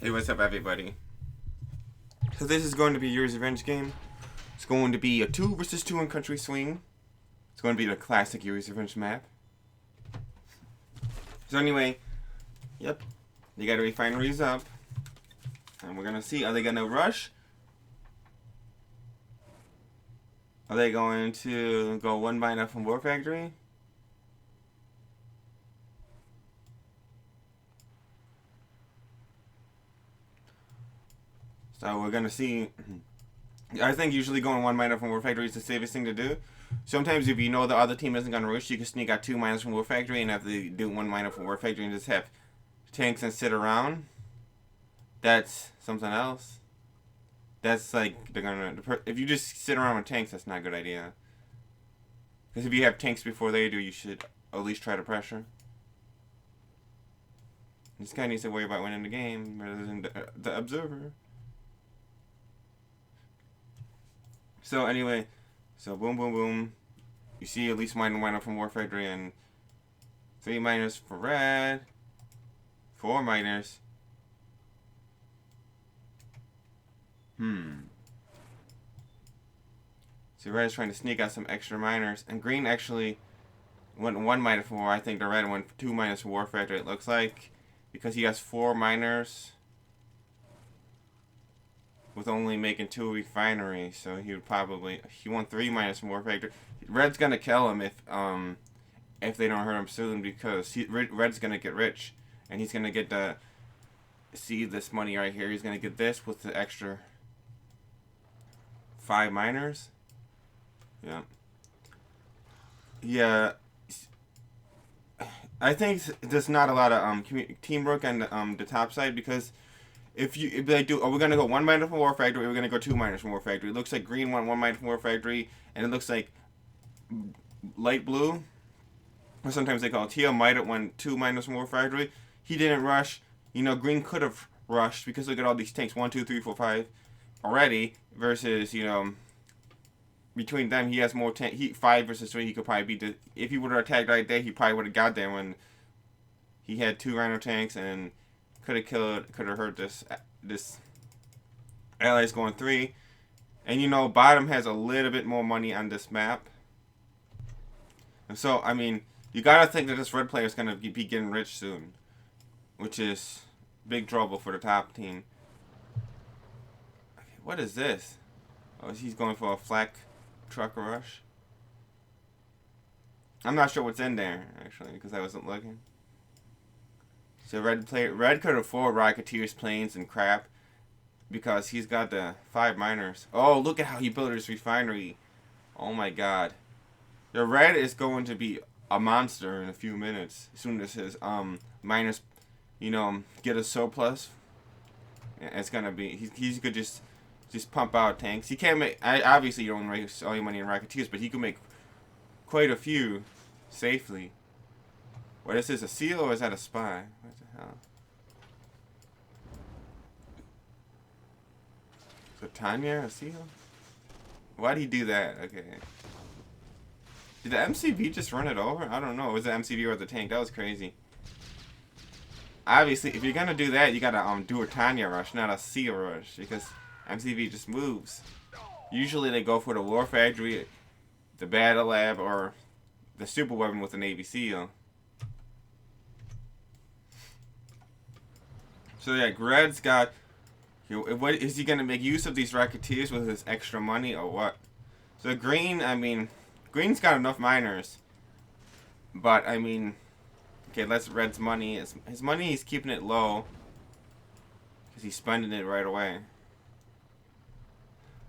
Hey, what's up, everybody? So this is going to be Yuri's Revenge game. It's going to be a 2 versus 2 in Country Swing. It's going to be the classic Yuri's Revenge map. So anyway, yep, they got the refineries up. And we're going to see, are they going to rush? Are they going to go one by enough from warfactory? So we're going to see. I think usually going 1 minus from warfactory is the safest thing to do. Sometimes if you know the other team isn't going to rush, you can sneak out 2 minus from warfactory and have to do 1 minus from warfactory and just have tanks and sit around. That's something else. That's like, they're going to, if you just sit around with tanks, that's not a good idea. Because if you have tanks before they do, you should at least try to pressure. This guy needs to worry about winning the game rather than the observer. So anyway, so boom, boom, boom. You see at least -1 from warfactory and 3 minus for red, 4 minus. So red is trying to sneak out some extra miners, and green actually went 1 minus for war. I think the red went 2 minus for warfactory. It looks like because he has 4 miners. With only making 2 refineries, so he would probably won 3 minus from warfactory. Red's gonna kill him if they don't hurt him soon, because Red's gonna get rich, and he's gonna get the see this money right here. He's gonna get this with the extra 5 miners. Yeah. I think there's not a lot of teamwork on the top side, because if they do, are we gonna go 1 minus from warfactory, or we're gonna go 2 minus from warfactory? It looks like green went 1 minus from warfactory, and it looks like light blue, or sometimes they call it teal, might have went 2 minus from warfactory. He didn't rush. You know, green could have rushed, because look at all these tanks, 1, 2, 3, 4, 5 already. Versus, you know, between them he has more tank. 5 versus 3. He could probably beat the. If he would have attacked right there, he probably would have got there when he had 2 rhino tanks and. Could have hurt this allies going 3. And you know, bottom has a little bit more money on this map. And so, I mean, you gotta think that this red player is gonna be getting rich soon. Which is big trouble for the top team. Okay, what is this? Oh, he's going for a flak truck rush. I'm not sure what's in there, actually, because I wasn't looking. So red could afford Rocketeers, planes, and crap, because he's got the 5 miners. Oh, look at how he built his refinery. Oh my god. The red is going to be a monster in a few minutes. As soon as his miners, you know, get a surplus. It's gonna be he's could just pump out tanks. He can't make. Obviously you don't waste all your money in Rocketeers, but he can make quite a few safely. What is this, a seal or is that a spy? What the hell? So Tanya, a seal? Why'd he do that? Okay. Did the MCV just run it over? I don't know. Was it MCV or the tank? That was crazy. Obviously, if you're gonna do that, you gotta do a Tanya rush, not a seal rush, because MCV just moves. Usually they go for the war factory, the battle lab, or the super weapon with the Navy SEAL. So yeah, Gred's got. What is he gonna make use of these Rocketeers with his extra money or what? So green, I mean, green's got enough miners, but I mean, okay, that's red's money. His money, he's keeping it low because he's spending it right away.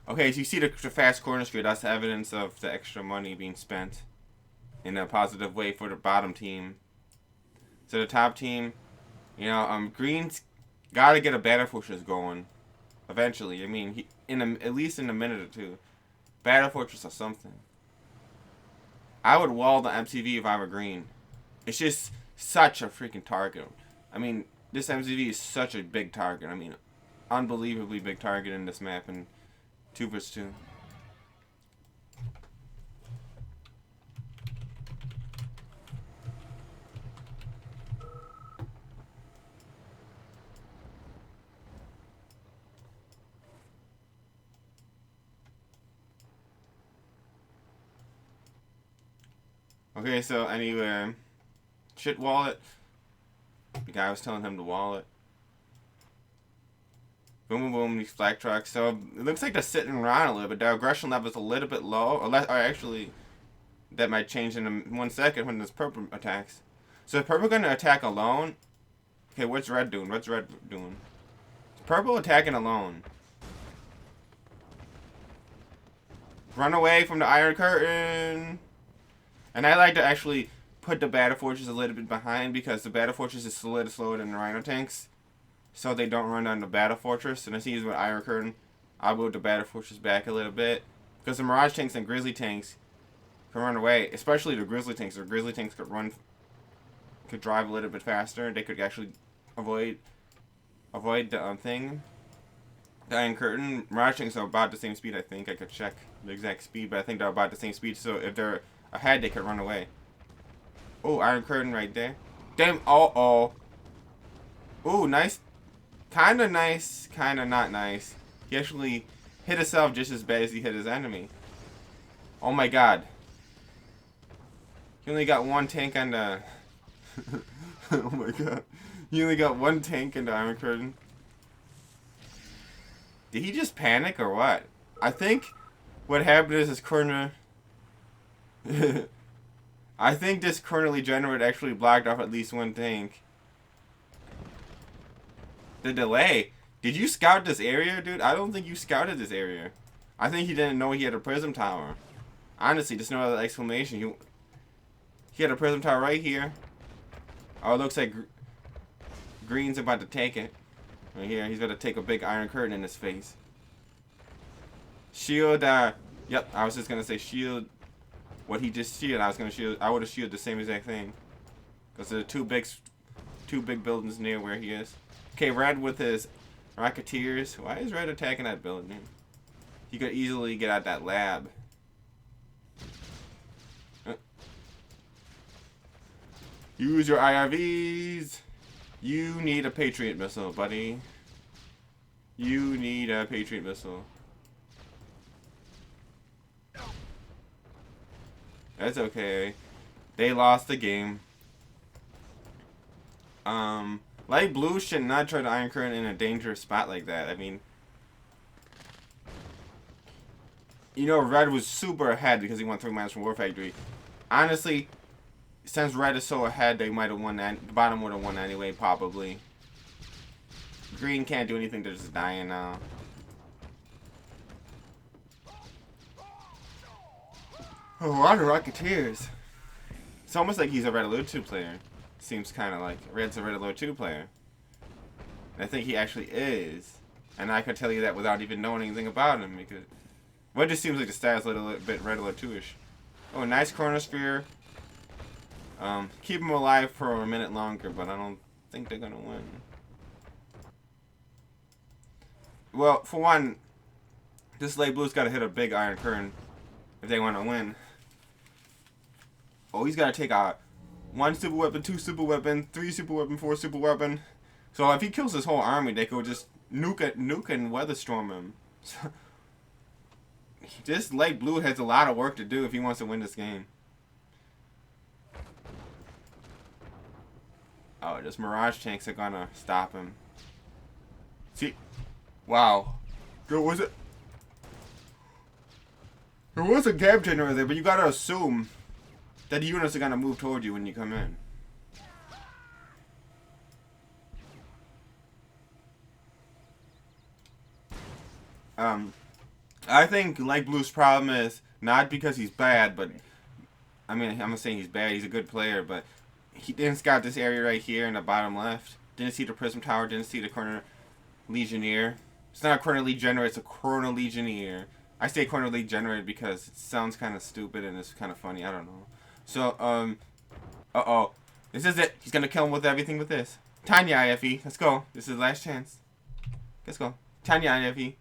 Okay, so you see the fast corner street. That's evidence of the extra money being spent in a positive way for the bottom team. So the top team, you know, green's gotta get a battle fortress going eventually. I mean, at least in a minute or 2, battle fortress or something. I would wall the MCV if I were green. It's just such a freaking target. I mean, this MCV is such a big target. I mean, unbelievably big target in this map in 2 vs 2. Okay, so anyway, shit wallet. The guy was telling him to wallet. Boom, boom, boom. These flak trucks. So it looks like they're sitting around a little bit. Their aggression level is a little bit low, or actually, that might change in 1 second when this purple attacks. So is purple gonna attack alone? Okay, what's red doing? What's red doing? Purple attacking alone. Run away from the Iron Curtain. And I like to actually put the Battle Fortress a little bit behind because the Battle Fortress is slower than the Rhino tanks. So they don't run on the Battle Fortress. And I see with Iron Curtain, I'll move the Battle Fortress back a little bit. Because the Mirage tanks and Grizzly tanks can run away. Especially the Grizzly tanks. The Grizzly tanks could drive a little bit faster. They could actually avoid the thing. The Iron Curtain. Mirage tanks are about the same speed, I think. I could check the exact speed, but I think they're about the same speed. So if they're ahead, they could run away. Oh, Iron Curtain right there. Damn. Oh. Ooh, nice. Kinda nice. Kinda not nice. He actually hit himself just as bad as he hit his enemy. Oh my god. He only got one tank on the... oh my god. He only got one tank in the Iron Curtain. Did he just panic or what? I think what happened is his corner... I think this cornerly generator actually blocked off at least one tank. The delay. Did you scout this area, dude? I don't think you scouted this area. I think he didn't know he had a prism tower. Honestly, there's no other explanation. He had a prism tower right here. Oh, it looks like Green's about to take it. Right here, he's going to take a big Iron Curtain in his face. Shield, yep, I was just going to say shield. What he just shielded, I would have shielded the same exact thing. Because there are two big buildings near where he is. Okay, Red with his Rocketeers. Why is Red attacking that building? He could easily get out that lab. Use your IRVs. You need a Patriot missile, buddy. You need a Patriot missile. That's okay. They lost the game. Light blue should not try to Iron Curtain in a dangerous spot like that. I mean, you know, Red was super ahead because he won 3 minutes from War Factory. Honestly, since Red is so ahead, they might have won that. The bottom would have won anyway, probably. Green can't do anything, they're just dying now. Oh, a lot of Rocketeers. It's almost like he's a Red Alert 2 player. Seems kind of like Red's a Red Alert 2 player. And I think he actually is. And I could tell you that without even knowing anything about him. Because what just seems like the style's a little bit Red Alert 2-ish. Oh, nice Chronosphere. Keep him alive for a minute longer, but I don't think they're going to win. Well, for one, this light blue's got to hit a big Iron Curtain if they want to win. Oh, he's got to take out 1 super weapon, 2 super weapon, 3 super weapon, 4 super weapon. So if he kills his whole army, they could just nuke and weatherstorm him. So, this light blue has a lot of work to do if he wants to win this game. Oh, just Mirage tanks are gonna stop him. See, wow, there was a gap generator there, but you gotta assume that the units are gonna move toward you when you come in. I think Light Blue's problem is not because he's bad, but I mean, I'm not saying he's bad. He's a good player, but he didn't scout this area right here in the bottom left. Didn't see the Prism Tower. Didn't see the Corner Legionnaire. It's not a Corner Legionnaire. It's a Corner Legionnaire. I say Corner Legionnaire because it sounds kind of stupid and it's kind of funny. I don't know. So, uh-oh. This is it. He's gonna kill him with everything with this. Tanya IFE. Let's go. This is his last chance. Let's go. Tanya IFE.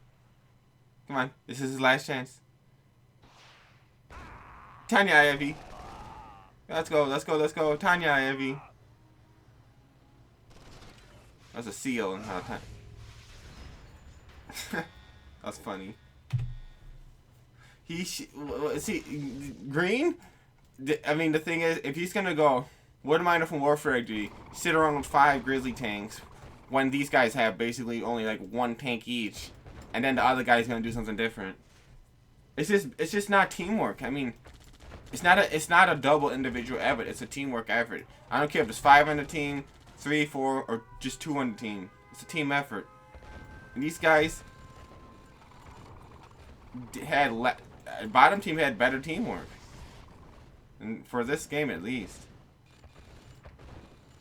Come on. This is his last chance. Tanya IFE. Let's go. Let's go. Let's go. Tanya IFE. That's a seal in how time. That's funny. See, Green? I mean, the thing is, if he's gonna go one miner from warfactory, sit around with 5 grizzly tanks, when these guys have basically only like 1 tank each, and then the other guy's gonna do something different. It's just not teamwork. I mean, it's not a double individual effort. It's a teamwork effort. I don't care if there's 5 on the team, 3, 4, or just 2 on the team. It's a team effort. And these guys had bottom team had better teamwork, and for this game at least.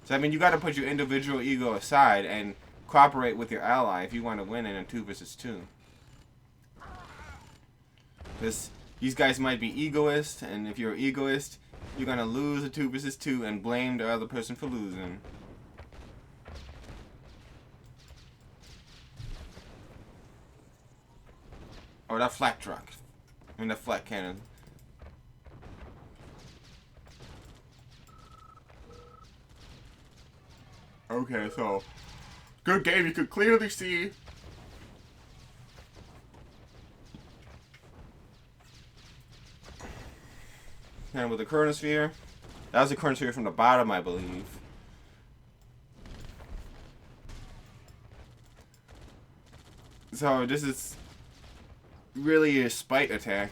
So I mean, you got to put your individual ego aside and cooperate with your ally if you want to win in a 2 versus 2. Because these guys might be egoist, and if you're egoist, you're gonna lose a 2 versus 2 and blame the other person for losing. Or that flak truck. I mean, the flak cannon. Okay, so good game. You could clearly see and with the chronosphere. That was the chronosphere from the bottom, I believe. So this is really a spite attack,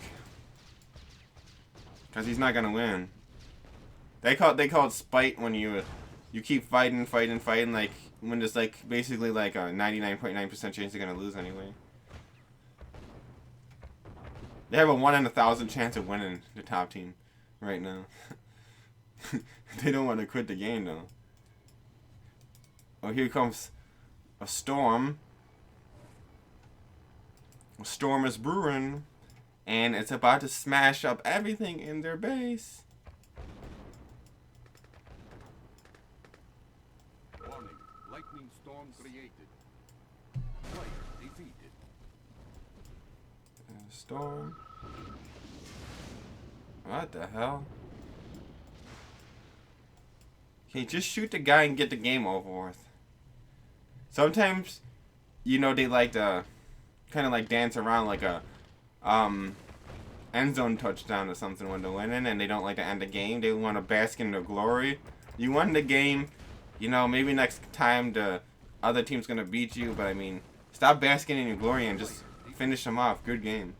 because he's not gonna win. They call it spite when you keep fighting, like when there's like basically like a 99.9% chance they're gonna lose anyway. They have a 1 in 1,000 chance of winning the top team right now. They don't want to quit the game though. Oh, here comes a storm. A storm is brewing, and it's about to smash up everything in their base. Warning, lightning storm created. Player defeated. Storm. What the hell? Okay, just shoot the guy and get the game over with. Sometimes, you know, they like to kind of like dance around like a end zone touchdown or something when they're winning, and they don't like to end the game. They want to bask in their glory. You won the game, you know, maybe next time the other team's gonna beat you, but I mean, stop basking in your glory and just finish them off. Good game.